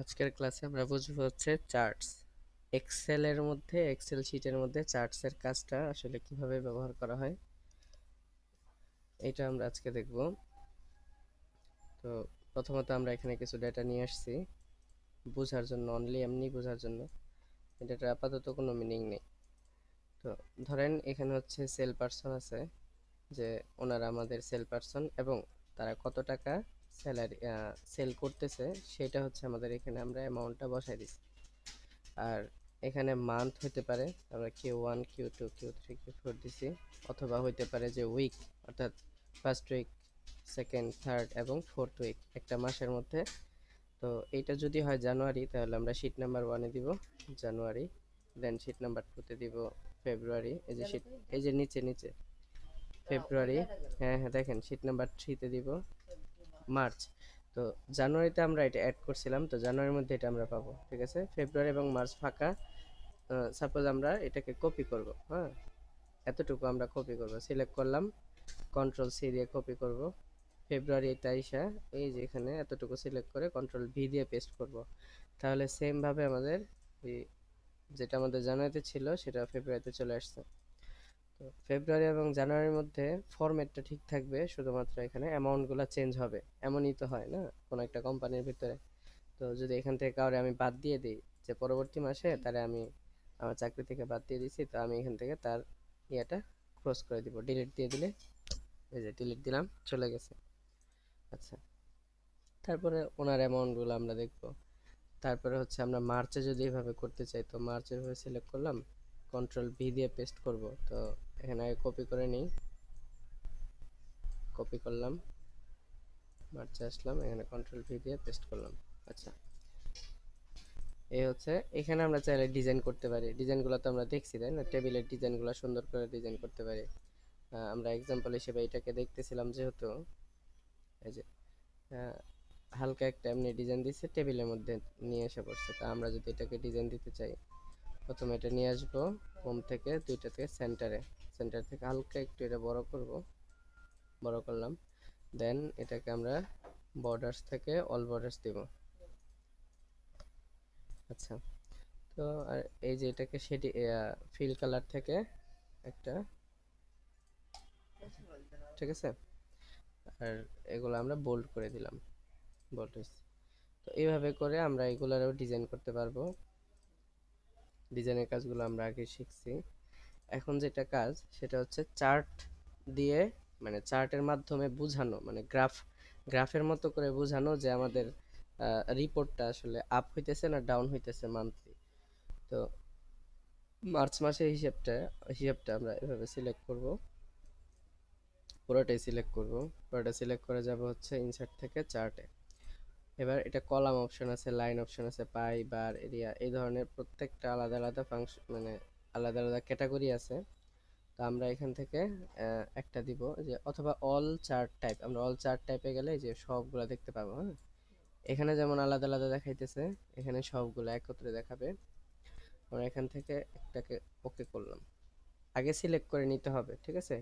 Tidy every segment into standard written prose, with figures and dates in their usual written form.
আজকের ক্লাসে আমরা বুঝবো হচ্ছে চার্টস। এক্সেলের মধ্যে, এক্সেল শিটের মধ্যে চার্টস এর কাজটা আসলে কিভাবে ব্যবহার করা হয় এটা আমরা আজকে দেখব। তো প্রথমত আমরা এখানে কিছু ডেটা নিয়ে আসছি বোঝার জন্য, অনলি এমনি বোঝার জন্য। এটার আপাতত কোনো মিনিং নেই। তো ধরেন এখানে হচ্ছে সেল পারসন আছে, যে ওনারা আমাদের সেল পারসন এবং তারা কত টাকা স্যালারি সেল করতেছে সেটা হচ্ছে আমাদের এখানে আমরা অ্যামাউন্টটা বসাই দিচ্ছি। আর এখানে মান্থ হতে পারে, আমরা Q1 Q2 Q3 Q4 দিছি, অথবা হইতে পারে যে উইক, অর্থাৎ ফার্স্ট উইক, সেকেন্ড, থার্ড এবং ফোর্থ উইক একটা মাসের মধ্যে। তো এইটা যদি হয় জানুয়ারি, তাহলে আমরা শীট নাম্বার 1-এ দিব জানুয়ারি, দেন শীট নাম্বার 2-তে দিব ফেব্রুয়ারি, এই যে শীট, এই যে নিচে নিচে ফেব্রুয়ারি, হ্যাঁ হ্যাঁ দেখেন শীট নাম্বার 3-তে দিব মার্চ। তো জানুয়ারিতে আমরা এটা অ্যাড করছিলাম, তো জানুয়ারির মধ্যে এটা আমরা পাবো, ঠিক আছে। ফেব্রুয়ারি এবং মার্চ ফাঁকা। সাপোজ আমরা এটাকে কপি করব, হ্যাঁ, এতটুকু আমরা কপি করব, সিলেক্ট করলাম, কন্ট্রোল সি দিয়ে কপি করব। ফেব্রুয়ারি এটা আইসা এই যে এখানে এতটুকু সিলেক্ট করে কন্ট্রোল ভি দিয়ে পেস্ট করব। তাহলে সেম ভাবে আমাদের এই যেটা আমাদের জানুয়ারিতে ছিল সেটা ফেব্রুয়ারিতে চলে আসছে। তো ফেব্রুয়ারি এবং জানুয়ারির মধ্যে ফরম্যাটটা ঠিক থাকবে, শুধুমাত্র এখানে অ্যামাউন্টগুলো চেঞ্জ হবে। এমনই তো হয় না কোনো একটা কোম্পানির ভিতরে? তো যদি এখান থেকে কাউরে আমি বাদ দিয়ে দিই, যে পরবর্তী মাসে তারে আমি আমার চাকরি থেকে বাদ দিয়ে দিছি, তো আমি এখান থেকে তার ইয়েটা ক্লোজ করে দিব, ডিলিট দিয়ে দিলে, এই যে ডিলিট দিলাম, চলে গেছে। আচ্ছা, তারপরে ওনার অ্যামাউন্টগুলো আমরা দেখব। তারপরে হচ্ছে আমরা মার্চে যদি এভাবে করতে চাই, তো মার্চে এভাবে সিলেক্ট করলাম, কন্ট্রোল ভি দিয়ে পেস্ট করব। তো এখানে আগে কপি করে নিই, কপি করলাম, মার্চে আসলাম, এখানে কন্ট্রোল ভি দিয়ে পেস্ট করলাম। আচ্ছা, এই হচ্ছে, এখানে আমরা চাইলে ডিজাইন করতে পারি। ডিজাইনগুলো তো আমরা দেখছি, তাই না? টেবিলের ডিজাইনগুলো সুন্দর করে ডিজাইন করতে পারি। আমরা এক্সাম্পল হিসেবে এটাকে দেখতেছিলাম, যেহেতু এই যে হালকা একটা এমনি ডিজাইন দিচ্ছে, টেবিলের মধ্যে নিয়ে এসে পড়ছে। তা আমরা যদি এটাকে ডিজাইন দিতে চাই, প্রথমে এটা নিয়ে আসবো হোম থেকে, দুইটা থেকে সেন্টারে, সেন্টার থেকে হালকা একটু এটা বড় করব, বড় করলাম। দেন এটাকে আমরা বর্ডার্স থেকে অল বর্ডার্স দিব। আচ্ছা, তো আর এই যে এটাকে সেটি ফিল কালার থেকে একটা, ঠিক আছে। আর এগুলো আমরা বোল্ড করে দিলাম, বোল্ড হয়েছে। তো এইভাবে করে আমরা এগুলারও ডিজাইন করতে পারবো। ডিজাইনের কাজগুলো আমরা আগে শিখছি। এখন যেটা কাজ সেটা হচ্ছে চার্ট দিয়ে, মানে চার্টের মাধ্যমে বোঝানো, মানে গ্রাফের মতো করে বোঝানো যে আমাদের রিপোর্টটা আসলে আপ হইতেছে না ডাউন হইতেছে মান্থলি। তো মার্চ মাসের হিসাবটা আমরা এভাবে সিলেক্ট করব, পুরোটাই সিলেক্ট করব। পুরোটা সিলেক্ট করে যাব হচ্ছে ইনসার্ট থেকে চার্টে। এবার এটা কলাম অপশন আছে, লাইন অপশন আছে, পাই, বার, এরিয়া, এই ধরনের প্রত্যেকটা আলাদা আলাদা ফাংশন, মানে আলাদা আলাদা ক্যাটাগরি আছে। তো আমরা এখান থেকে একটা দিব, যে অথবা অল চার্ট টাইপ। আমরা অল চার্ট টাইপে গেলে যে সবগুলা দেখতে পাবো, হ্যাঁ। এখানে যেমন আলাদা আলাদা দেখাইতেছে, এখানে সবগুলো একত্রে দেখাবে। আমরা এখান থেকে একটাকে ওকে করলাম। আগে সিলেক্ট করে নিতে হবে, ঠিক আছে।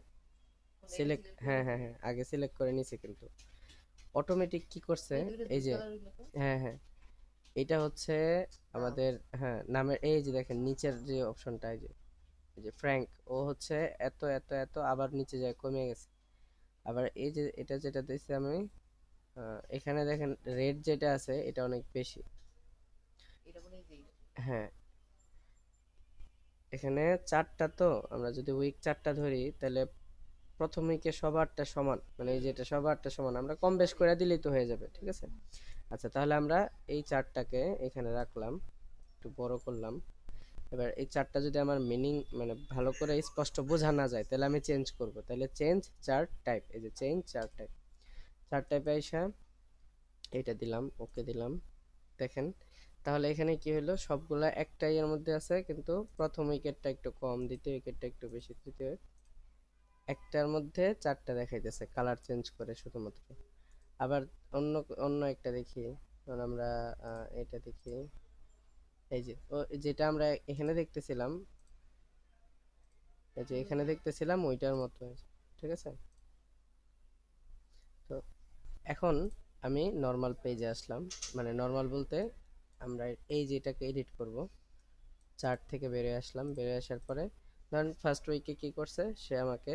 সিলেক্ট, হ্যাঁ হ্যাঁ হ্যাঁ, আগে সিলেক্ট করে নিছি, কিন্তু অটোমেটিক কি করছে, এই যে, হ্যাঁ হ্যাঁ, এটা হচ্ছে আমাদের, হ্যাঁ, নামের এই যে দেখেন নিচের যে অপশনটা, এই যে ফ্র্যাঙ্ক, ও হচ্ছে এত এত এত, আবার নিচে যায় কমে গেছে। আবার এই যে এটা যেটা দিচ্ছি আমি, এখানে দেখেন রেড যেটা আছে এটা অনেক বেশি। হ্যাঁ, এখানে চারটা, তো আমরা যদি উইক চারটা ধরি, তাহলে প্রথম উইকে সবারটা সমান, মানে এই যেটা সবারটা সমান, আমরা কম বেশ করে দিলেই তো হয়ে যাবে, ঠিক আছে। আচ্ছা, তাহলে আমরা এই চারটাকে এখানে রাখলাম, একটু বড় করলাম। এবার এই চারটা যদি আমার মিনিং মানে ভালো করে স্পষ্ট বোঝা না যায়, তাহলে আমি চেঞ্জ করব। তাহলে চেঞ্জ চার্ট টাইপ, এই যে চেঞ্জ চার্ট টাইপ, চার্ট টাইপে আইসা এইটা দিলাম, ওকে দিলাম। দেখেন, তাহলে এখানে কি হলো, সবগুলা একটাই এর মধ্যে আছে, কিন্তু প্রথম উইকেটটা একটু কম, দ্বিতীয় উইকেটটা একটু বেশি, তৃতীয়, একটার মধ্যে চারটা দেখাইতেছে কালার চেঞ্জ করে শুধুমাত্র। আবার অন্য অন্য একটা দেখি, ধরুন আমরা এটা দেখি, এই যে যেটা আমরা এখানে দেখতেছিলাম, এই যে এখানে দেখতেছিলাম ওইটার মতো হয়েছে, ঠিক আছে। তো এখন আমি নর্মাল পেজে আসলাম, মানে নর্মাল বলতে আমরা এই যে এটাকে এডিট করব, চার্ট থেকে বেরিয়ে আসলাম, বেরিয়ে আসার পরে ধরেন ফার্স্ট উইকে কি করছে, সে আমাকে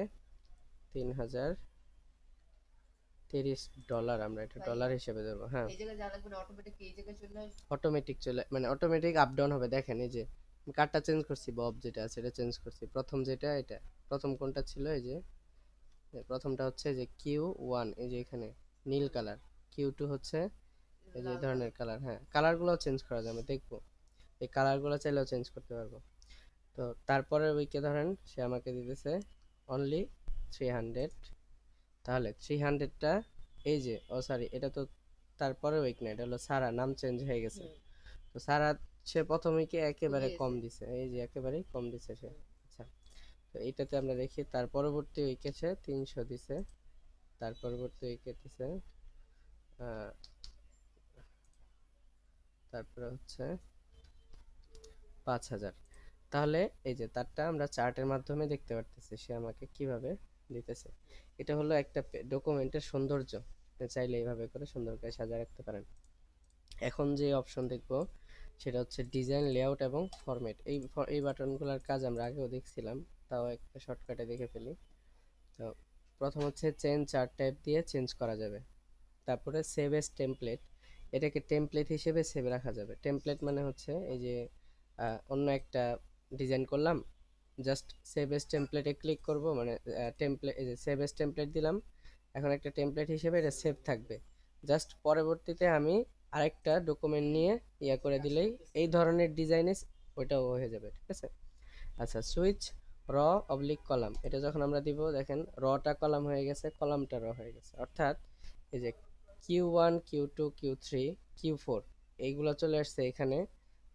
$3030, আমরা এটা ডলার হিসেবে দেবো। হ্যাঁ, এই জায়গায় যা লাগবে না অটোমেটিক এই জায়গায় চলে আসবে। অটোমেটিক চলে, মানে অটোমেটিক আপ ডাউন হবে। দেখেন এই যে কার্ডটা চেঞ্জ করছি, বব যেটা আছে এটা চেঞ্জ করছি, প্রথম যেটা এটা, প্রথম কোনটা ছিল, এই যে প্রথমটা হচ্ছে যে Q1, এই যে এখানে নীল কালার, Q2 হচ্ছে এই যে এই ধরনের কালার। হ্যাঁ, কালারগুলো চেঞ্জ করা যাবে, দেখবো এই কালারগুলো চাইলেও চেঞ্জ করতে পারবো। তো তারপরে উইকে ধরেন সে আমাকে দিতেছে অনলি 300, তাহলে 300টা এই যে, ও সরি এটা তো তারপরে উইক না, এটা হলো সারা, নাম চেঞ্জ হয়ে গেছে। তো সারা সে প্রথম উইকে একেবারে কম দিছে, এই যে একেবারেই কম দিছে সে। আচ্ছা, তো এটাতে আমরা দেখি তার পরবর্তী উইকে সে 300 দিছে, তার পরবর্তী উইকে দিছে তারপরে হচ্ছে 5000। তাহলে এই যে তারটা আমরা চার্টের মাধ্যমে দেখতে পারতেছি সে আমাকে কিভাবে দিতেছে। এটা হলো একটা ডকুমেন্টের সৌন্দর্য, চাইলে এইভাবে করে সুন্দর করে সাজিয়ে রাখতে পারেন। এখন যে অপশন দেখব সেটা হচ্ছে ডিজাইন, লেআউট এবং ফরম্যাট। এই বাটনগুলোর কাজ আমরা আগেও দেখছিলাম, তাও একটা শর্টকাটে দেখে ফেলি। তো প্রথম হচ্ছে চেঞ্জ চার্ট টাইপ দিয়ে চেঞ্জ করা যাবে। তারপরে সেভ এস টেমপ্লেট, এটাকে টেমপ্লেট হিসেবে সেভ রাখা যাবে। টেমপ্লেট মানে হচ্ছে এই যে অন্য একটা ডিজাইন করলাম, জাস্ট সেভ এস টেমপ্লেটে ক্লিক করব, মানে টেমপ্লেট, এই যে সেভ এস টেমপ্লেট দিলাম, এখন একটা টেমপ্লেট হিসেবে এটা সেভ থাকবে। জাস্ট পরবর্তীতে আমি আরেকটা ডকুমেন্ট নিয়ে ইয়া করে দিলেই এই ধরনের ডিজাইনে ওইটাও হয়ে যাবে, ঠিক আছে। আচ্ছা, সুইচ র অবলিক কলাম, এটা যখন আমরা দিব দেখেন রটা কলাম হয়ে গেছে, কলামটা র হয়ে গেছে, অর্থাৎ এই যে Q1 Q2 Q3 Q4 এইগুলো চলে আসছে এখানে,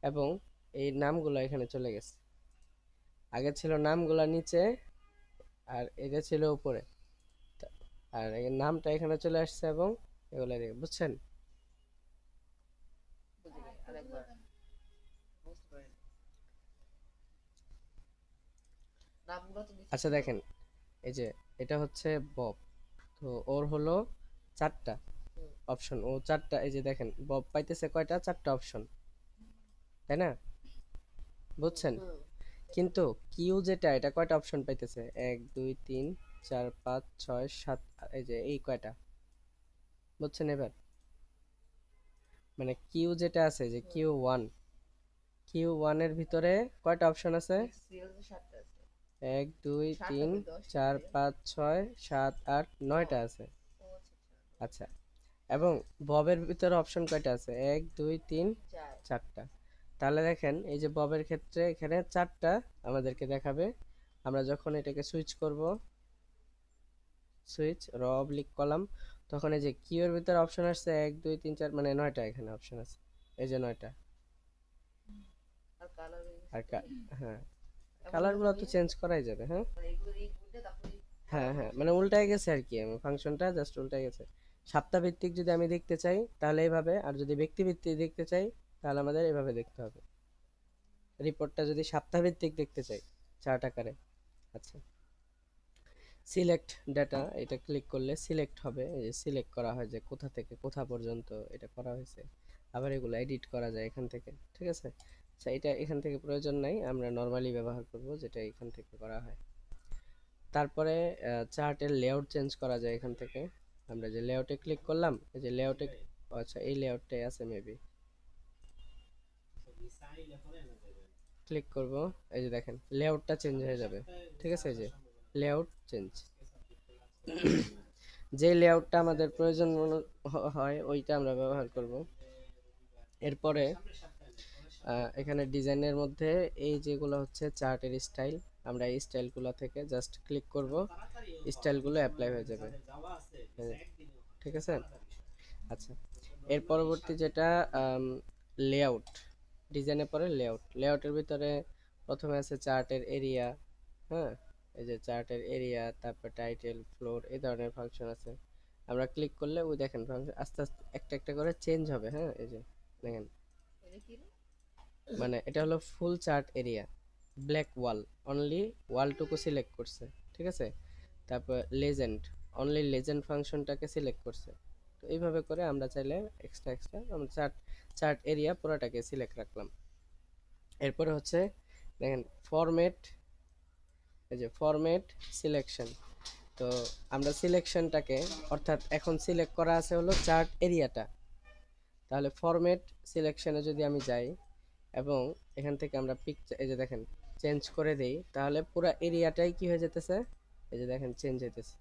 এবং এই নামগুলো এখানে চলে গেছে। আগে ছিল নামগুলা নিচে আর এটা ছিল উপরে, আর এর নামটা এখানে চলে আসছে এবং এগুলো বুঝছেন। আরেকবার বুঝতে পারেন নামগুলো তো আচ্ছা দেখেন, এই যে এটা হচ্ছে বব, তো ওর হলো 4টা অপশন, ও 4টা, এই যে দেখেন বব পাইতেছে কয়টা, 4টা অপশন, তাই না, বুঝছেন। কিন্তু কিউ যেটা, এটা কয়টা অপশন পাইতেছে, 1 2 3 4 5 6 7, এই যে এই কয়টা, বুঝছেন এবার। মানে কিউ যেটা আছে, যে কিউ ওয়ানের ভিতরে কয়টা অপশন আছে, 1 2 3 4 5 6 7 8 9টা আছে। আচ্ছা, এবং ববের ভিতরে অপশন কয়টা আছে, 1 2 3 4টা। তাহলে দেখেন এই যে ববের ক্ষেত্রে এখানে 4টা আমাদেরকে দেখাবে। আমরা যখন এটাকে সুইচ করব, সুইচ র অবলিক কলাম, তখন এই যে কিউ এর ভিতরে অপশন আসছে 1 2 3 4, মানে 9টা এখানে অপশন আছে, এই যে 9টা। আর হ্যাঁ, কালারগুলো তো চেঞ্জ করাই যাবে। হ্যাঁ হ্যাঁ হ্যাঁ, মানে উল্টায় গেছে আর কি, ফাংশনটা জাস্ট উল্টায় গেছে। সপ্তাহভিত্তিক যদি আমি দেখতে চাই তাহলে এইভাবে, আর যদি ব্যক্তিভিত্তিক দেখতে চাই তাহলে আমাদের এভাবে দেখতে হবে। রিপোর্টটা যদি সপ্তাহভিত্তিক দেখতে চাই চার্ট আকারে। আচ্ছা, সিলেক্ট ডাটা, এটা ক্লিক করলে সিলেক্ট হবে, এই যে সিলেক্ট করা হয় যে কোথা থেকে কোথা পর্যন্ত এটা করা হয়েছে। আবার এগুলো এডিট করা যায় এখান থেকে, ঠিক আছে। আচ্ছা, এটা এখান থেকে প্রয়োজন নাই, আমরা নর্মালি ব্যবহার করব যেটা এখান থেকে করা হয়। তারপরে চার্টের লেআউট চেঞ্জ করা যায় এখান থেকে। আমরা যে লেআউটে ক্লিক করলাম, এই যে লেআউটে, আচ্ছা এই লেআউটটাই আছে মেবি, ক্লিক করব, এই যে দেখেন লেআউটটা চেঞ্জ হয়ে যাবে, ঠিক আছে। এই যে লেআউট চেঞ্জ, যে লেআউটটা আমাদের প্রয়োজন হয় ওইটা আমরা ব্যবহার করব। এরপরে এখানে ডিজাইনের মধ্যে এই যেগুলো হচ্ছে চার্টের স্টাইল, আমরা এই স্টাইলগুলো থেকে জাস্ট ক্লিক করব, স্টাইলগুলো অ্যাপ্লাই হয়ে যাবে, ঠিক আছে। আচ্ছা, এর পরবর্তী যেটা লেআউট, ডিজাইনের পরে লেআউট, লেআউটের ভিতরে প্রথমে আছে চার্টের এরিয়া। হ্যাঁ, এই যে চার্টের এরিয়া, তারপর টাইটেল, ফ্লোর, এই ধরনের ফাংশন আছে। আমরা ক্লিক করলে ওই দেখেন ফাংশন আস্তে আস্তে একটা একটা করে চেঞ্জ হবে। হ্যাঁ, এই যে দেখেন, মানে এটা হলো ফুল চার্ট এরিয়া, ব্ল্যাক ওয়াল, অনলি ওয়ালটুকু সিলেক্ট করছে, ঠিক আছে। তারপর লেজেন্ড, অনলি লেজেন্ড ফাংশনটাকে সিলেক্ট করছে। তো এইভাবে করে আমরা চাইলে এক্সট্রা আমরা চার্ট এরিয়া পুরোটাকে সিলেক্ট রাখলাম। এরপরে হচ্ছে দেখেন ফরম্যাট, এই যে ফরম্যাট সিলেকশন। তো আমরা সিলেকশনটাকে, অর্থাৎ এখন সিলেক্ট করা আছে হলো চার্ট এরিয়াটা, তাহলে ফরম্যাট সিলেকশনে যদি আমি যাই এবং এখান থেকে আমরা পিকচার, এই যে দেখেন চেঞ্জ করে দেই, তাহলে পুরো এরিয়াটাই কি হয়ে যেতেছে, এই যে দেখেন চেঞ্জ হইতেছে।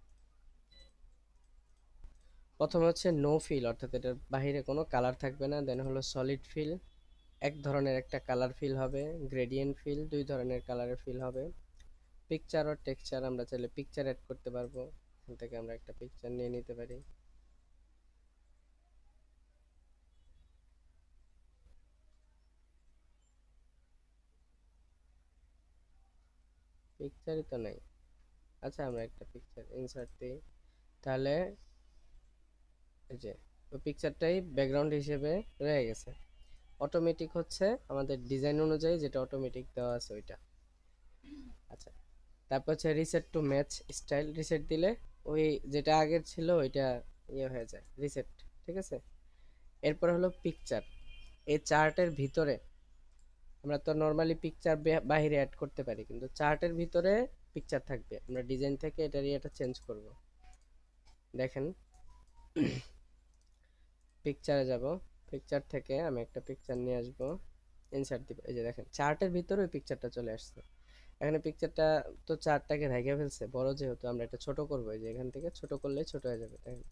প্রথমে হচ্ছে নো ফিল, অর্থাৎ এটার বাহিরে কোনো কালার থাকবে না। দেন হলো সলিড ফিল, এক ধরনের একটা কালার ফিল হবে। গ্রেডিয়েন্ট ফিল, দুই ধরনের কালারের ফিল হবে। পিকচার আর টেক্সচার, আমরা চাইলে পিকচার অ্যাড করতে পারবো, এখান থেকে আমরা একটা পিকচার নিয়ে নিতে পারি। পিকচারই তো নাই, আচ্ছা আমরা একটা পিকচার ইনসার্ট দিই, তাহলে এই যে ওই পিকচারটাই ব্যাকগ্রাউন্ড হিসেবে রয়ে গেছে। অটোমেটিক হচ্ছে আমাদের ডিজাইন অনুযায়ী যেটা অটোমেটিক দেওয়া আছে ওইটা। আচ্ছা, তারপর হচ্ছে reset two match style, reset দিলে ওই যেটা আগের ছিল ওইটা ইয়ে হয়ে যায়, রিসেট। ঠিক আছে, এরপর হলো পিকচার। এই চার্টের ভিতরে আমরা তো নর্মালি পিকচার বাইরে অ্যাড করতে পারি, কিন্তু চার্টের ভিতরে পিকচার থাকবে। আমরা ডিজাইন থেকে এটার ইয়েটা চেঞ্জ করব। দেখেন পিকচারে যাব, পিকচার থেকে আমি একটা পিকচার নিয়ে আসবো, ইনসার্ট দিব, এই যে দেখেন চার্টের ভিতরে ওই পিকচারটা চলে আসছে। এখানে পিকচারটা তো চার্টটাকে ঢেকে ফেলছে, বড় যেহেতু আমরা এটা ছোট করবো, এই যে এখান থেকে ছোট করলে ছোট হয়ে যাবে। দেখেন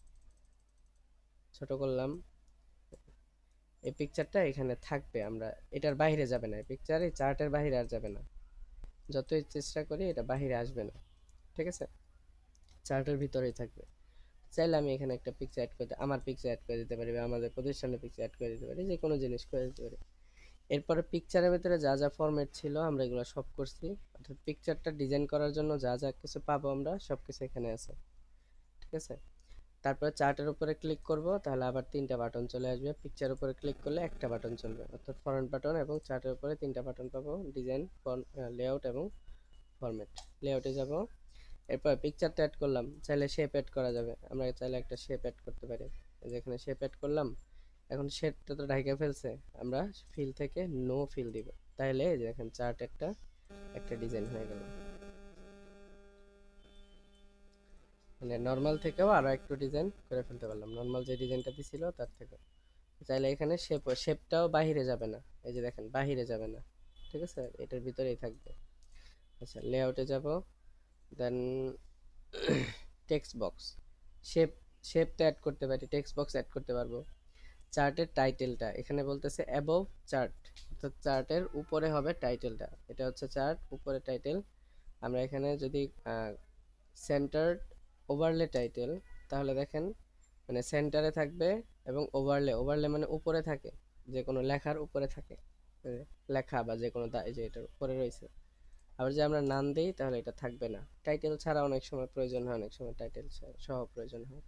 ছোট করলাম, এই পিকচারটা এখানে থাকবে, আমরা এটার বাইরে যাবে না, এই পিকচার এই চার্টের বাইরে আর যাবে না। যতই চেষ্টা করি এটা বাইরে আসবে না, ঠিক আছে, চার্টের ভিতরেই থাকবে। চাইলে আমি এখানে একটা পিকচার অ্যাড করে, আমার পিকচার অ্যাড করে দিতে পারি, বা আমাদের প্রতিষ্ঠানের পিকচার অ্যাড করে দিতে পারি, যে কোনো জিনিস করে দিতে পারি। এরপরে পিকচারের ভিতরে যা যা ফরম্যাট ছিল আমরা এগুলো সব করছি, অর্থাৎ পিকচারটা ডিজাইন করার জন্য যা যা কিছু পাবো আমরা সব কিছু এখানে আছে। ঠিক আছে, তারপরে চার্টের উপরে ক্লিক করব, তাহলে আবার তিনটা বাটন চলে আসবে। পিকচার উপরে ক্লিক করলে একটা বাটন চলবে, অর্থাৎ ফরম্যাট বাটন, এবং চার্টের উপরে তিনটা বাটন পাবো, ডিজাইন, লেআউট এবং ফরম্যাট। লেআউটে যাব, এরপর পিকচারটা অ্যাড করলাম, চাইলে শেপ অ্যাড করা যাবে, আমরা চাইলে একটা শেপ অ্যাড করতে পারি। যেখানে শেপ অ্যাড করলাম, এখন শেপটা তো ঢাকা ফেলছে, আমরা ফিল থেকে নো ফিল দিব, তাইলে এই যে দেখেন চার্ট একটা একটা ডিজাইন হয়ে গেল। মানে নর্মাল থেকেও আরো একটু ডিজাইন করে ফেলতে পারলাম, নর্মাল যে ডিজাইনটা দিছিল তার থেকে। চাইলে এখানে শেপটাও বাহিরে যাবে না, এই যে দেখেন বাহিরে যাবে না, ঠিক আছে, এটার ভিতরেই থাকবে। আচ্ছা, লেআউটে যাব, দেন টেক্সট বক্স, শেপ, শেপটা অ্যাড করতে পারি, টেক্সট বক্স অ্যাড করতে পারবো। চার্টের টাইটেলটা এখানে বলতেছে অ্যাবভ চার্ট, অর্থাৎ চার্টের উপরে হবে টাইটেলটা, এটা হচ্ছে চার্ট, উপরে টাইটেল। আমরা এখানে যদি সেন্টার ওভারলে টাইটেল, তাহলে দেখেন মানে সেন্টারে থাকবে, এবং ওভারলে, ওভারলে মানে উপরে থাকে, যে কোনো লেখার উপরে থাকে, লেখা বা যে কোনো এই যে এটার উপরে রয়েছে। আবার যে আমরা নাম দিই তাহলে এটা থাকবে না, টাইটেল ছাড়া অনেক সময় প্রয়োজন হয়, অনেক সময় টাইটেল সহ প্রয়োজন হয়।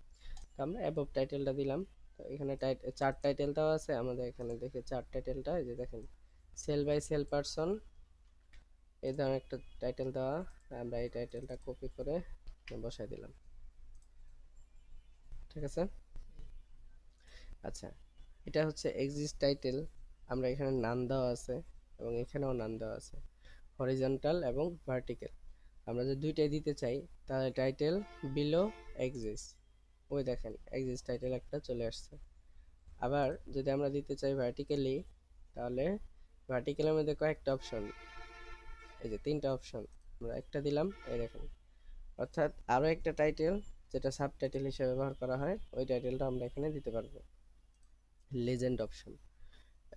তো আমরা অ্যাবভ টাইটেলটা দিলাম। তো এখানে চার্ট টাইটেলটাও আছে আমাদের, এখানে দেখে চার্ট টাইটেলটা, এই যে দেখেন সেল বাই সেল পারসন, এই ধরনের একটা টাইটেল দেওয়া, আমরা এই টাইটেলটা কপি করে বসাই দিলাম। ঠিক আছে, আচ্ছা, এটা হচ্ছে এক্সিস্ট টাইটেল, আমরা এখানে নাম দেওয়া আছে এবং এখানেও নাম দেওয়া আছে, হরিজন্টাল এবং ভার্টিক্যাল। আমরা যদি দুইটাই দিতে চাই তাহলে টাইটেল বিলো এক্সিস্ট, ওই দেখেন এক্সিস্ট টাইটেল একটা চলে আসছে। আবার যদি আমরা দিতে চাই ভার্টিক্যালি, তাহলে ভার্টিক্যালের মধ্যে কয়েকটা অপশন, এই যে তিনটা অপশন, আমরা একটা দিলাম, এই দেখেন, অর্থাৎ আরও একটা টাইটেল যেটা সাব টাইটেল হিসেবে ব্যবহার করা হয়, ওই টাইটেলটা আমরা এখানে দিতে পারবো। লেজেন্ড অপশন,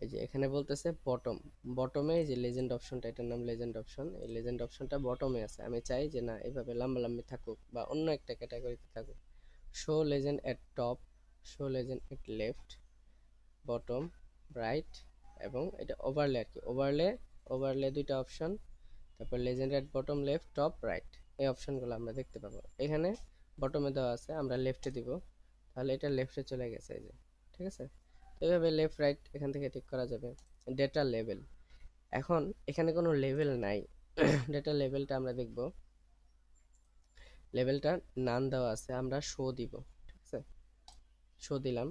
এই যে এখানে বলতেছে বটম, বটমে এই যে লেজেন্ড অপশনটা, এটার নাম লেজেন্ড অপশন, এই লেজেন্ড অপশনটা বটমে আছে, আমি চাই যে না এভাবে লাম্বালাম্বি থাকুক বা অন্য একটা ক্যাটাগরিতে থাকুক। শো লেজেন্ড এট টপ, শো লেজেন্ড এট লেফট, বটম, রাইট, এবং এটা ওভারলে আর কি, ওভারলে, ওভারলে দুইটা অপশন, তারপর লেজেন্ড এট বটম, লেফট, টপ, রাইট, এই অপশনগুলো আমরা দেখতে পাবো। এখানে বটমে দেওয়া আছে, আমরা লেফটে দিব, তাহলে এটা লেফটে চলে গেছে, এই যে, ঠিক আছে। তো এইভাবে লেফট রাইট এখান থেকে ঠিক করা যাবে। ডেটা লেভেল, এখন এখানে কোনো লেভেল নাই, ডেটা লেভেলটা আমরা দেখব, লেভেলটা নাম দেওয়া আছে, আমরা শো দিব, ঠিক আছে, শো দিলাম।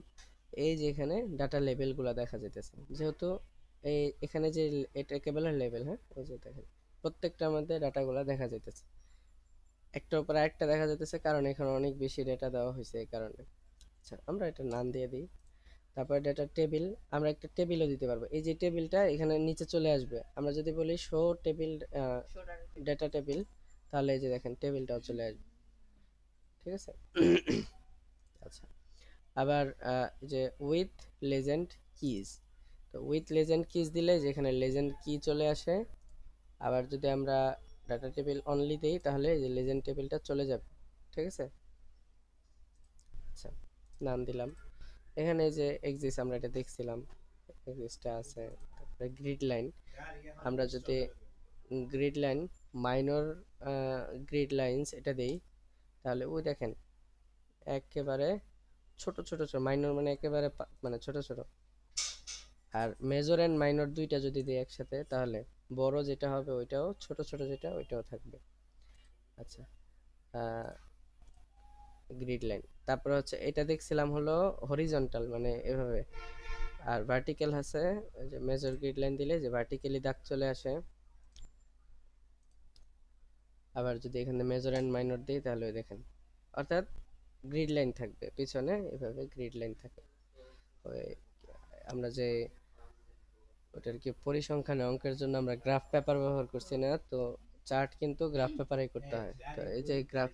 এই যে এখানে ডাটা লেভেলগুলো দেখা যাইতেছে, যেহেতু এই এখানে যে এটা কেবলের লেভেল, হ্যাঁ এই যে দেখেন প্রত্যেকটার মধ্যে ডাটাগুলো দেখা যাইতেছে, একটার উপর একটা দেখা যাইতেছে, কারণ এখানে অনেক বেশি ডেটা দেওয়া হয়েছে এই কারণে। আচ্ছা, আমরা এটা নাম দিয়ে দিই। তারপর ডেটা টেবিল, আমরা একটা টেবিলও দিতে পারবো। এই যে টেবিলটা এখানে নিচে চলে আসবে, আমরা যদি বলি show table shoulder data table, তাহলে এই যে দেখেন টেবিলটাও চলে আসবে, ঠিক আছে। আচ্ছা, আবার এই যে উইথ লেজেন্ড কিজ, তো উইথ লেজেন্ড কিজ দিলে যেখানে লেজেন্ড কি চলে আসে। আবার যদি আমরা ডাটা টেবিল অনলি দিই তাহলে এই যে লেজেন্ড টেবিলটা চলে যাবে, ঠিক আছে। আচ্ছা, নাম দিলাম। এখানে এই যে এক্সিস আমরা এটা দেখছিলাম, এক্সিসটা আছে। তারপরে গ্রিড লাইন, আমরা যদি grid line minor grid lines এটা দেই, তাহলে ওই দেখেন একেবারে ছোট ছোট ছোট, মাইনর মানে একেবারে মানে ছোট ছোট। আর মেজর এন্ড মাইনর দুইটা যদি দিই একসাথে, তাহলে বড় যেটা হবে ওইটাও, ছোট ছোট যেটা ওইটাও থাকবে। আচ্ছা, গ্রিড লাইন। তারপরে হচ্ছে এটা দেখছিলাম হলো হরিজন্টাল, মানে এভাবে। আর ভার্টিক্যাল আছে, ওই যে মেজর গ্রিড লাইন দিলে যে ভার্টিক্যালি দাগ চলে আসে। আবার যদি এখানে মেজর এন্ড মাইনর দিই তাহলে ওই দেখেন, অর্থাৎ গ্রিড লাইন থাকবে পিছনে, এভাবে গ্রিড লাইন থাকে। ওই আমরা যে ওটার কি পরিসংখ্যানে অঙ্কের জন্য আমরা গ্রাফ পেপার ব্যবহার করছি না, তো চার্ট কিন্তু গ্রাফ পেপারেই করতে হয়। তো এই যে গ্রাফ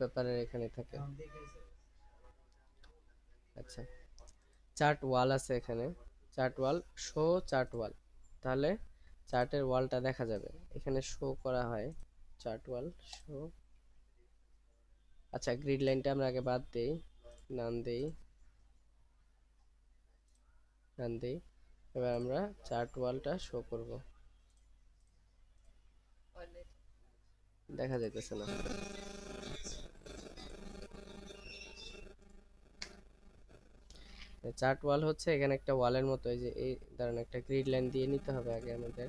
পেপারের এখানে থাকে। আচ্ছা, চার্ট ওয়াল আছে এখানে, chart wall, show chart wall, তাহলে চার্টের ওয়ালটা দেখা যাবে, এখানে শো করা হয় চার্ট ওয়াল শো। আচ্ছা, গ্রিড লাইনটা আমরা আগে বাদ দেই, নাম দেই, নাম দেই। এবার আমরা চার্ট ওয়ালটা শো করব, দেখা যাইতেছে না। চার্ট ওয়াল হচ্ছে এখানে একটা ওয়ালের মতো, এই যে এই ধরেন একটা গ্রিড লাইন দিয়ে নিতে হবে আগে আমাদের।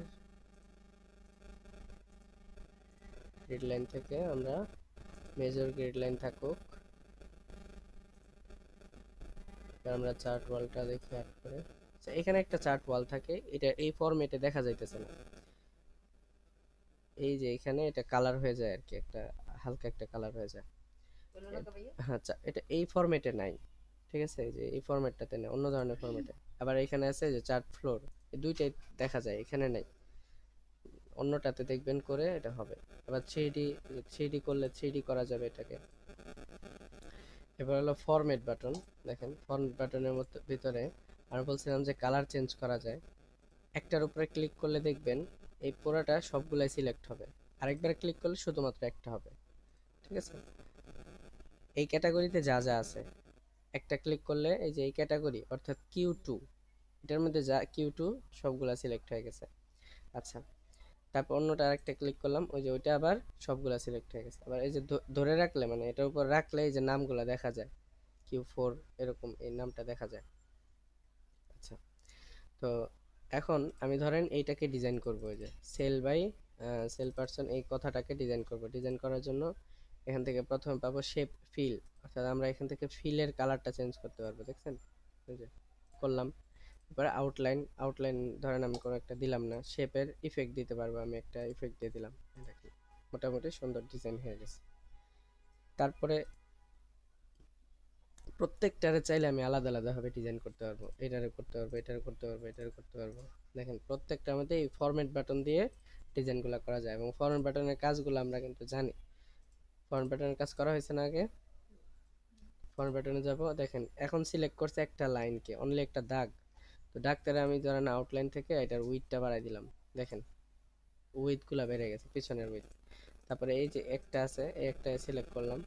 গ্রিড লাইন থেকে আমরা মেজর গ্রিড লাইন থাকুক, আমরা চার্ট ওয়ালটা দেখি অ্যাড করে। আচ্ছা, এখানে একটা চার্ট ওয়াল থাকে, এটা এই ফরম্যাটে দেখা যাইতেছে না। এই যে এখানে এটা কালার হয়ে যায় আর কি, একটা হালকা একটা কালার হয়ে যায়। বললো না তো ভাইয়া। আচ্ছা, এটা এই ফরম্যাটে নাই, ঠিক আছে, এই যে এই ফরম্যাটটাতে নেই, অন্য ধরনের ফরম্যাটে। আবার এখানে আছে যে চার্ট ফ্লোর, এই দুইটাই দেখা যায়, এখানে নাই, অন্যটাতে দেখবেন করে এটা হবে। আবার থ্রি ডি করলে থ্রি করা যাবে এটাকে। এবার হলো ফরম্যাট বাটন, দেখেন ফরম্যাট বাটনের মধ্যে ভিতরে আমরা বলছিলাম যে কালার চেঞ্জ করা যায়। একটার উপরে ক্লিক করলে দেখবেন এই পুরোটা সবগুলাই সিলেক্ট হবে, আরেকবার ক্লিক করলে শুধুমাত্র একটা হবে, ঠিক আছে। এই ক্যাটাগরিতে যা যা আছে, একটা ক্লিক করলে এই যে এই ক্যাটাগরি অর্থাৎ কিউ2, এটার মধ্যে যা কিউ2 সবগুলা সিলেক্ট হয়ে গেছে। আচ্ছা, তারপর অন্যটা আরেকটা ক্লিক করলাম, ওই যে ওইটা আবার সবগুলা সিলেক্ট হয়ে গেছে। আবার এই যে ধরে রাখলে, মানে এটার উপর রাখলে এই যে নামগুলা দেখা যায়, কিউ4 এরকম এই নামটা দেখা যায়। আচ্ছা, তো এখন আমি ধরেন এইটাকে ডিজাইন করব, এই যে সেল বাই সেল পারসন, এই কথাটাকে ডিজাইন করব। ডিজাইন করার জন্য এখান থেকে প্রথমে পাবো শেপ ফিল, অর্থাৎ আমরা এখান থেকে ফিলের কালারটা চেঞ্জ করতে পারবো, দেখছেন, এই যে করলাম। এবারে আউটলাইন, আউটলাইন ধরেন আমি কোনো একটা দিলাম না, শেপের ইফেক্ট দিতে পারবো, আমি একটা ইফেক্ট দিয়ে দিলাম, দেখি মোটামুটি সুন্দর ডিজাইন হয়ে গেছে। তারপরে প্রত্যেকটারে চাইলে আমি আলাদা আলাদা ভাবে ডিজাইন করতে পারবো, এটারে করতে পারবো, এটারে করতে পারবো, এটারে করতে পারবো। দেখেন প্রত্যেকটার মধ্যে এই ফরম্যাট বাটন দিয়ে ডিজাইনগুলো করা যায়, এবং ফরম্যাট বাটনের কাজগুলো আমরা কিন্তু জানি। ফরম্যাট বাটনের কাজ করা হয়েছে না আগে? ফরম্যাট বাটনে যাব, দেখেন এখন সিলেক্ট করছে একটা লাইনকে, অনলি একটা দাগ। তো দাগটারে আমি ধরেন আউটলাইন থেকে এটার উইডথটা বাড়াই দিলাম, দেখেন উইথ গুলা বেড়ে গেছে, পিছনের উইথ। তারপরে এই যে একটা আছে, এই একটা সিলেক্ট করলাম,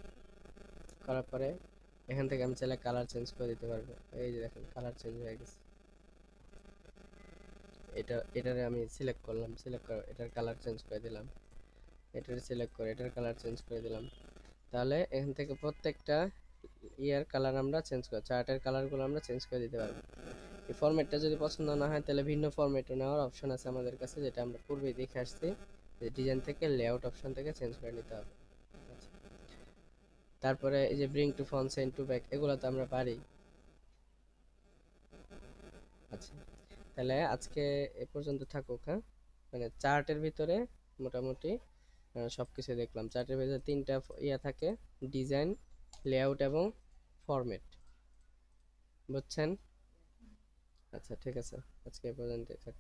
করার পরে এখান থেকে আমি চাইলে কালার চেঞ্জ করে দিতে পারবো, এই যে দেখেন কালার চেঞ্জ হয়ে গেছে। এটারে আমি সিলেক্ট করলাম, সিলেক্ট করে এটার কালার চেঞ্জ করে দিলাম, এটারে সিলেক্ট করে এটার কালার চেঞ্জ করে দিলাম। তাহলে এখান থেকে প্রত্যেকটা ইয়ার কালার আমরা চেঞ্জ করে, চার্টের কালারগুলো আমরা চেঞ্জ করে দিতে পারবো। এই ফরম্যাটটা যদি পছন্দ না হয় তাহলে ভিন্ন ফরম্যাটও নেওয়ার অপশন আছে আমাদের কাছে, যেটা আমরা পূর্বেই দেখে আসছি, যে ডিজাইন থেকে লেআউট অপশন থেকে চেঞ্জ করে নিতে হবে। আচ্ছা, তারপরে এই যে bring to front, send to back, এগুলো তো আমরা পারি। আচ্ছা, তাহলে আজকে এ পর্যন্ত থাকুক, হ্যাঁ। মানে চার্টের ভিতরে মোটামুটি সবকিছু দেখলাম। চার্টের ভিতরে তিনটা ইয়া থাকে: ডিজাইন, লেআউট এবং ফরম্যাট। বুঝছেন? আচ্ছা, ঠিক আছে, আজকে এ পর্যন্তই থাক।